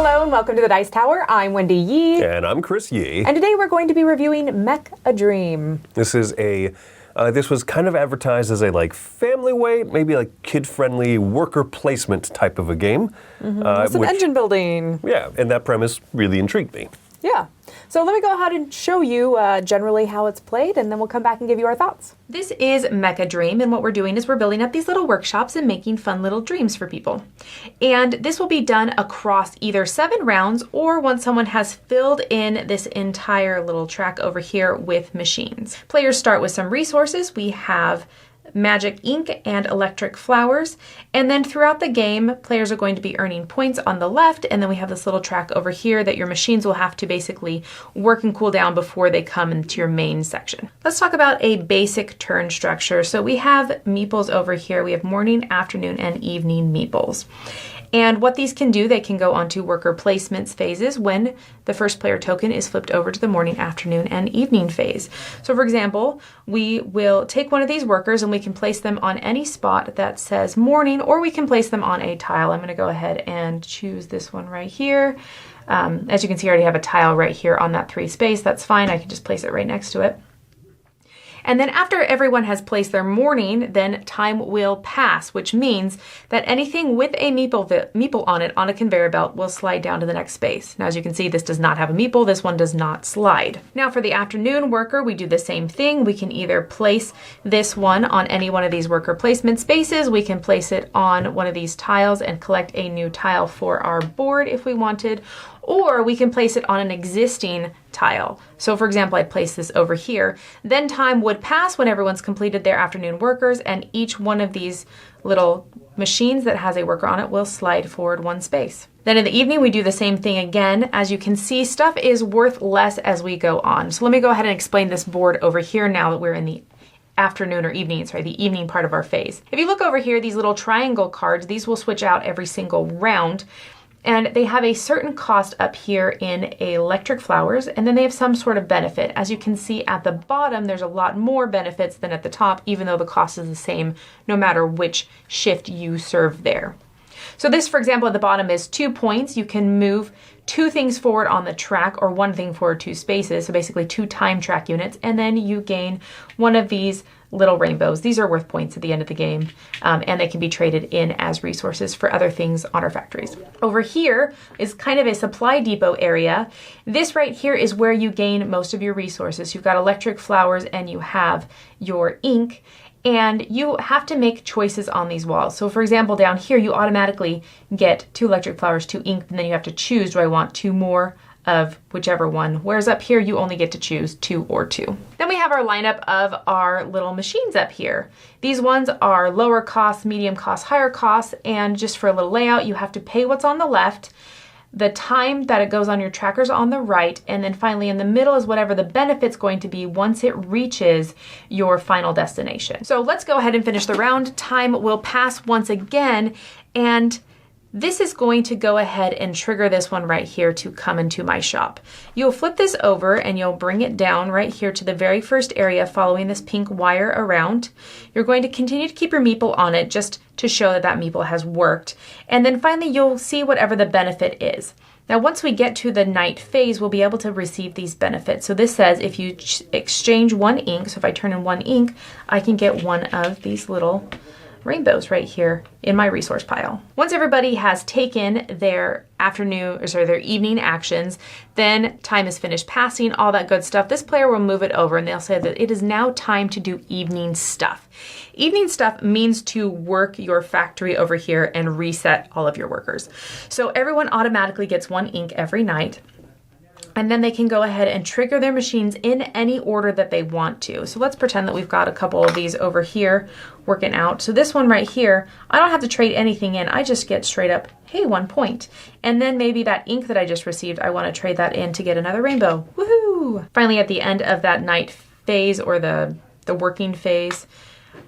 Hello and welcome to the Dice Tower. I'm Wendy Yi. And I'm Chris Yi. And today we're going to be reviewing Mech, a Dream. This is this was kind of advertised as a family weight, maybe kid-friendly worker placement type of a game. With some engine building. Yeah, and that premise really intrigued me. Yeah. So let me go ahead and show you generally how it's played, and then we'll come back and give you our thoughts. This is Mech, a Dream, and what we're doing is we're building up these little workshops and making fun little dreams for people. And this will be done across either 7 rounds or once someone has filled in this entire little track over here with machines. Players start with some resources. We have magic ink and electric flowers, and then throughout the game players are going to be earning points on the left, and then we have this little track over here that your machines will have to basically work and cool down before they come into your main section. Let's talk about a basic turn structure. So we have meeples over here. We have morning, afternoon, and evening meeples. And what these can do, they can go onto worker placements phases when the first player token is flipped over to the morning, afternoon, and evening phase. So for example, we will take one of these workers and we can place them on any spot that says morning, or we can place them on a tile. I'm going to go ahead and choose this one right here. As you can see, I already have a tile right here on that 3 space. That's fine. I can just place it right next to it. And then after everyone has placed their morning, then time will pass, which means that anything with a meeple on it on a conveyor belt will slide down to the next space. Now, as you can see, this does not have a meeple. This one does not slide. Now, for the afternoon worker, we do the same thing. We can either place this one on any one of these worker placement spaces. We can place it on one of these tiles and collect a new tile for our board if we wanted, or we can place it on an existing tile. So for example, I'd place this over here. Then time would pass when everyone's completed their afternoon workers, and each one of these little machines that has a worker on it will slide forward 1 space. Then in the evening, we do the same thing again. As you can see, stuff is worth less as we go on. So let me go ahead and explain this board over here now that we're in the afternoon or evening, the evening part of our phase. If you look over here, these little triangle cards, these will switch out every single round. And they have a certain cost up here in electric flowers, and then they have some sort of benefit. As you can see at the bottom, there's a lot more benefits than at the top, even though the cost is the same no matter which shift you serve there. So this, for example, at the bottom is 2 points. You can move 2 things forward on the track, or 1 thing forward 2 spaces, so basically 2 time track units, and then you gain one of these little rainbows. These are worth points at the end of the game, and they can be traded in as resources for other things on our factories. Over here is kind of a supply depot area. This right here is where you gain most of your resources. You've got electric flowers and you have your ink, and you have to make choices on these walls. So for example, down here, you automatically get 2 electric flowers, 2 ink, and then you have to choose, do I want 2 more of whichever one, whereas up here you only get to choose 2 or 2. Then we have our lineup of our little machines up here. These ones are lower cost, medium cost, higher cost, and just for a little layout, you have to pay what's on the left, the time that it goes on your trackers on the right, and then finally in the middle is whatever the benefit's going to be once it reaches your final destination. So let's go ahead and finish the round. Time will pass once again, and this is going to go ahead and trigger this one right here to come into my shop. You'll flip this over and you'll bring it down right here to the very first area following this pink wire around. You're going to continue to keep your meeple on it just to show that that meeple has worked. And then finally you'll see whatever the benefit is. Now once we get to the night phase, we'll be able to receive these benefits. So this says if you exchange 1 ink, so if I turn in 1 ink, I can get one of these little rainbows right here in my resource pile. Once everybody has taken their their evening actions, then time is finished passing, all that good stuff. This player will move it over and they'll say that it is now time to do evening stuff. Evening stuff means to work your factory over here and reset all of your workers. So everyone automatically gets 1 ink every night. And then they can go ahead and trigger their machines in any order that they want to. So let's pretend that we've got a couple of these over here working out. So this one right here, I don't have to trade anything in. I just get straight up, hey, 1 point. And then maybe that ink that I just received, I want to trade that in to get another rainbow. Woohoo! Finally, at the end of that night phase, or the working phase,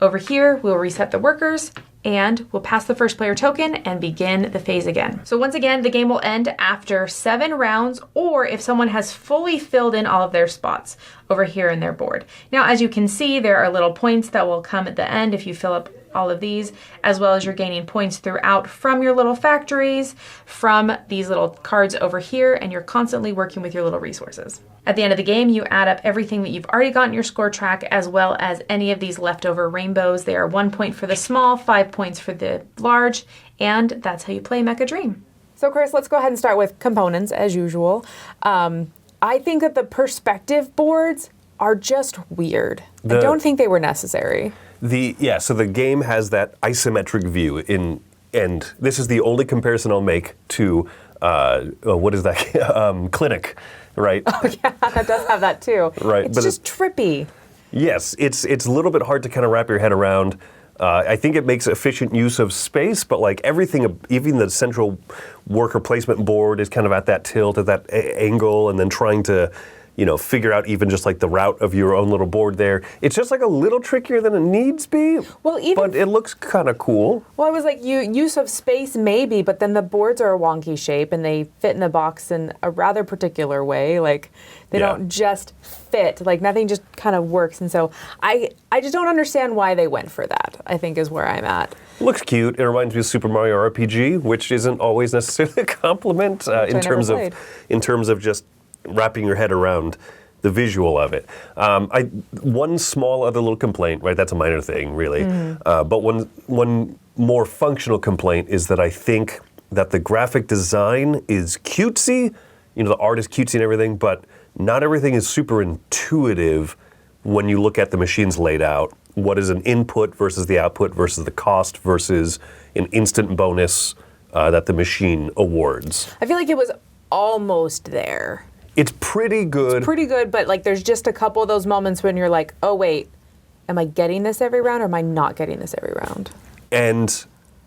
over here, we'll reset the workers and we'll pass the first player token and begin the phase again. So once again, the game will end after 7 rounds, or if someone has fully filled in all of their spots over here in their board. Now, as you can see, there are little points that will come at the end if you fill up all of these, as well as you're gaining points throughout from your little factories, from these little cards over here, and you're constantly working with your little resources. At the end of the game, you add up everything that you've already got in your score track, as well as any of these leftover rainbows. They are 1 point for the small, 5 points for the large, and that's how you play Mech a Dream. So Chris, let's go ahead and start with components as usual. I think that the perspective boards are just weird. I don't think they were necessary. So the game has that isometric view and this is the only comparison I'll make to what is that? Clinic, right? Oh yeah, that does have that too. Right, It's but just trippy. Yes, it's a little bit hard to kind of wrap your head around. I think it makes efficient use of space, but like everything, even the central worker placement board is kind of at that tilt, at that angle, and then trying to, figure out even just like the route of your own little board there. It's just like a little trickier than it needs be. Well, but it looks kind of cool. Well, I was like, use of space maybe, but then the boards are a wonky shape and they fit in the box in a rather particular way. Like they don't just fit. Like nothing just kind of works. And so I just don't understand why they went for that, I think is where I'm at. Looks cute. It reminds me of Super Mario RPG, which isn't always necessarily a compliment in terms of just wrapping your head around the visual of it. One small other little complaint, right? That's a minor thing, really. But one more functional complaint is that I think that the graphic design is cutesy. The art is cutesy and everything, but not everything is super intuitive when you look at the machines laid out. What is an input versus the output versus the cost versus an instant bonus that the machine awards. I feel like it was almost there. It's pretty good. It's pretty good, but like there's just a couple of those moments when you're like, oh wait, am I getting this every round or am I not getting this every round? And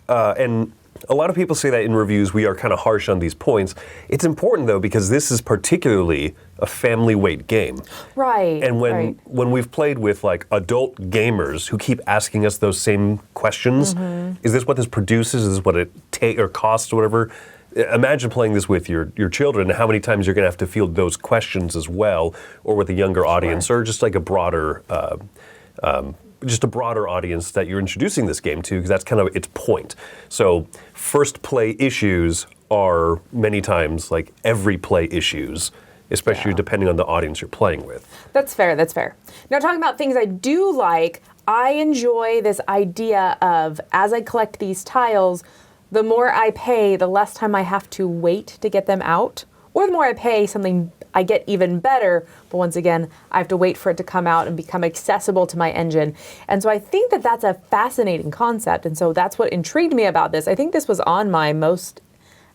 a lot of people say that in reviews we are kind of harsh on these points. It's important though because this is particularly a family weight game. Right. And when we've played with like adult gamers who keep asking us those same questions, is this what this produces? Is this what it or costs or whatever? Imagine playing this with your children and how many times you're going to have to field those questions as well, or with a younger audience, or just like a broader audience that you're introducing this game to, because that's kind of its point. So first play issues are many times like every play issues, especially depending on the audience you're playing with. That's fair, that's fair. Now talking about things I do like, I enjoy this idea of as I collect these tiles, the more I pay, the less time I have to wait to get them out. Or the more I pay, something I get even better. But once again, I have to wait for it to come out and become accessible to my engine. And so I think that that's a fascinating concept. And so that's what intrigued me about this. I think this was on my most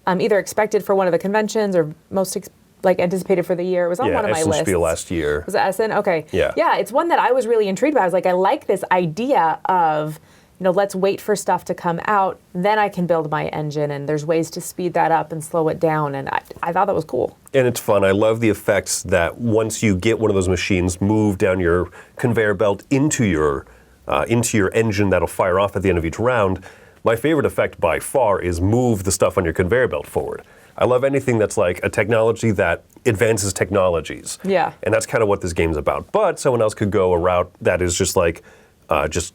either expected for one of the conventions or most anticipated for the year. It was on one of my lists. Spiel last year. Was it Essen? Okay. Yeah. Yeah, it's one that I was really intrigued by. I was like, I like this idea of let's wait for stuff to come out, then I can build my engine, and there's ways to speed that up and slow it down, and I thought that was cool. And it's fun. I love the effects that once you get one of those machines move down your conveyor belt into your engine that'll fire off at the end of each round. My favorite effect by far is move the stuff on your conveyor belt forward. I love anything that's like a technology that advances technologies. Yeah. And that's kind of what this game's about. But someone else could go a route that is just like just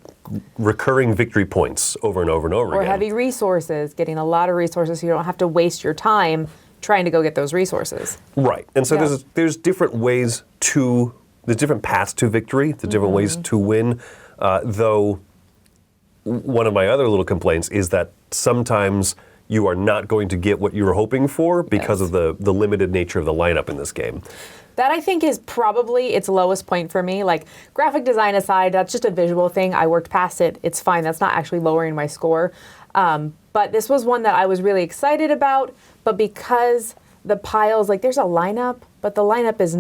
recurring victory points over and over and over again. Or heavy resources, getting a lot of resources so you don't have to waste your time trying to go get those resources. Right. And so there's different ways there's different paths to victory, there's different ways to win, though one of my other little complaints is that sometimes you are not going to get what you were hoping for because of the limited nature of the lineup in this game. That I think is probably its lowest point for me. Like graphic design aside, that's just a visual thing. I worked past it. It's fine. That's not actually lowering my score. But this was one that I was really excited about. But because the piles, like there's a lineup, but the lineup is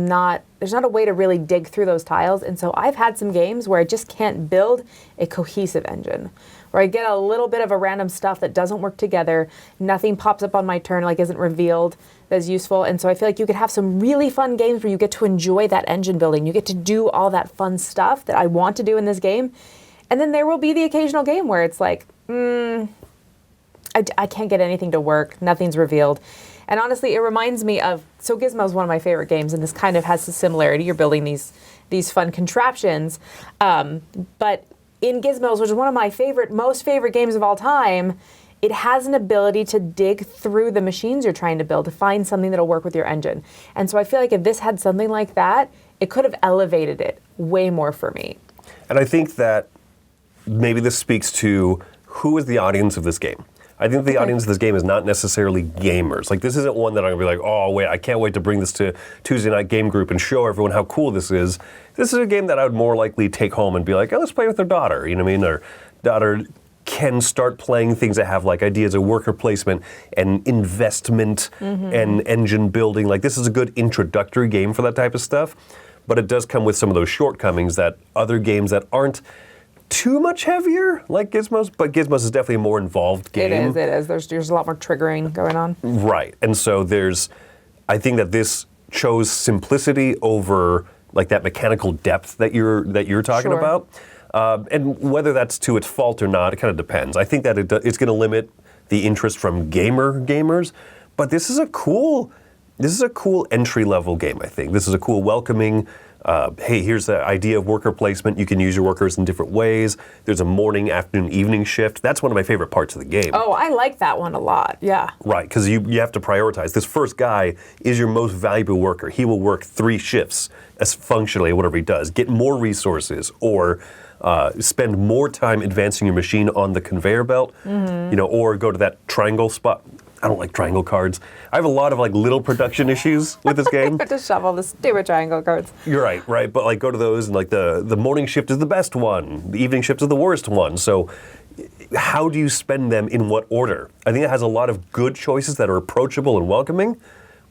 there's not a way to really dig through those tiles. And so I've had some games where I just can't build a cohesive engine, where I get a little bit of a random stuff that doesn't work together. Nothing pops up on my turn, like isn't revealed that's useful. And so I feel like you could have some really fun games where you get to enjoy that engine building. You get to do all that fun stuff that I want to do in this game. And then there will be the occasional game where it's like, I can't get anything to work. Nothing's revealed. And honestly, it reminds me of, so Gizmo is one of my favorite games, and this kind of has a similarity. You're building these fun contraptions. But in Gizmos, which is one of my most favorite games of all time, it has an ability to dig through the machines you're trying to build to find something that'll work with your engine. And so I feel like if this had something like that, it could have elevated it way more for me. And I think that maybe this speaks to who is the audience of this game. I think the audience of this game is not necessarily gamers. Like, this isn't one that I'm going to be like, oh, wait, I can't wait to bring this to Tuesday Night Game Group and show everyone how cool this is. This is a game that I would more likely take home and be like, oh, let's play with their daughter. You know what I mean? Our daughter can start playing things that have, like, ideas of worker placement and investment and engine building. Like, this is a good introductory game for that type of stuff. But it does come with some of those shortcomings that other games that aren't too much heavier, like Gizmos, but Gizmos is definitely a more involved game. It is. There's a lot more triggering going on. Right, and so I think that this chose simplicity over like that mechanical depth that you're talking about, and whether that's to its fault or not, it kind of depends. I think that it's going to limit the interest from gamers, but this is a cool entry level game. I think this is a cool welcoming. Hey, here's the idea of worker placement. You can use your workers in different ways. There's a morning, afternoon, evening shift. That's one of my favorite parts of the game. Oh, I like that one a lot, yeah. Right, because you have to prioritize. This first guy is your most valuable worker. He will work 3 shifts as functionally, whatever he does. Get more resources or spend more time advancing your machine on the conveyor belt, or go to that triangle spot. I don't like triangle cards. I have a lot of like little production issues with this game. To shovel the stupid triangle cards. You're right. But like go to those and like the morning shift is the best one. The evening shift is the worst one. So how do you spend them in what order? I think it has a lot of good choices that are approachable and welcoming,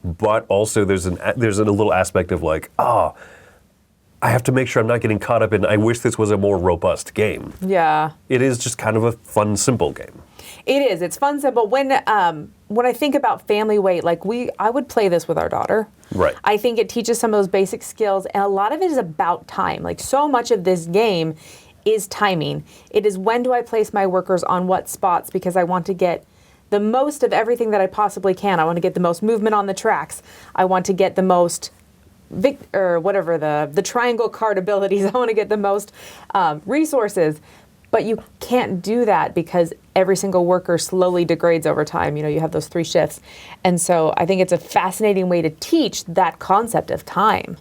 but also there's a little aspect of like, I have to make sure I'm not getting caught up in, I wish this was a more robust game. Yeah. It is just kind of a fun, simple game. It is. It's fun, simple. When I think about family weight, I would play this with our daughter. Right. I think it teaches some of those basic skills, and a lot of it is about time. Like, so much of this game is timing. It is when do I place my workers on what spots, because I want to get the most of everything that I possibly can. I want to get the most movement on the tracks. I want to get the most the triangle card abilities. I want to get the most resources. But you can't do that because every single worker slowly degrades over time. You have those 3 shifts. And so I think it's a fascinating way to teach that concept of time.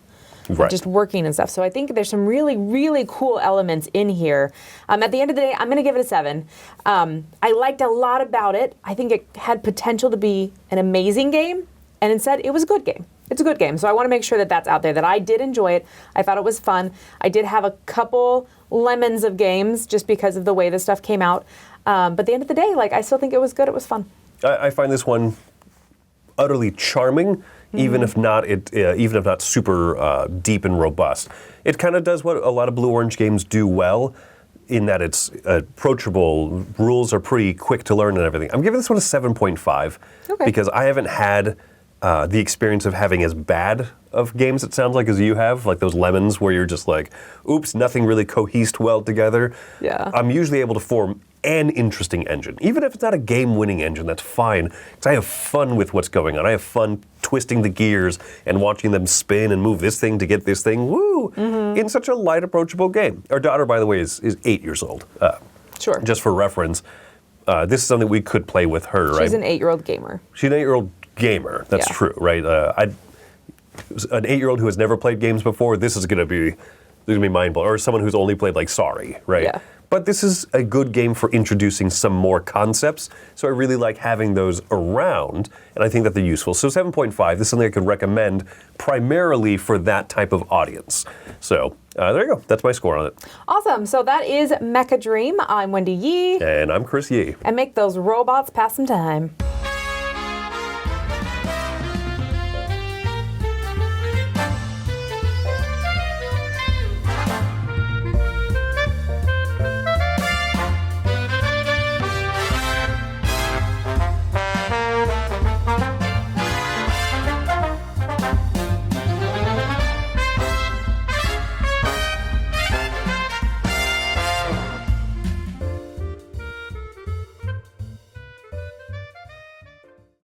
Right. Just working and stuff. So I think there's some really, really cool elements in here. At the end of the day, I'm going to give it a 7. I liked a lot about it. I think it had potential to be an amazing game. And instead, it was a good game. It's a good game. So I want to make sure that that's out there, that I did enjoy it. I thought it was fun. I did have a couple lemons of games just because of the way this stuff came out. But at the end of the day, I still think it was good. It was fun. I find this one utterly charming, even if not super deep and robust. It kind of does what a lot of Blue Orange games do well, in that it's approachable. Rules are pretty quick to learn and everything. I'm giving this one a 7.5 because I haven't had the experience of having as bad of games, it sounds like, as you have, like those lemons where you're just like, oops, nothing really cohesed well together. Yeah. I'm usually able to form an interesting engine. Even if it's not a game-winning engine, that's fine, because I have fun with what's going on. I have fun twisting the gears and watching them spin and move this thing to get this thing, in such a light, approachable game. Our daughter, by the way, is 8 years old. Sure. Just for reference, this is something we could play with her, right? She's an 8-year-old gamer. She's an 8-year-old gamer. That's true, right? An 8-year-old who has never played games before, this is going to be mind-blowing. Or someone who's only played Sorry, right? Yeah. But this is a good game for introducing some more concepts. So I really like having those around, and I think that they're useful. So 7.5, this is something I could recommend primarily for that type of audience. So there you go. That's my score on it. Awesome. So that is Mech a Dream. I'm Wendy Yi. And I'm Chris Yi. And make those robots pass some time.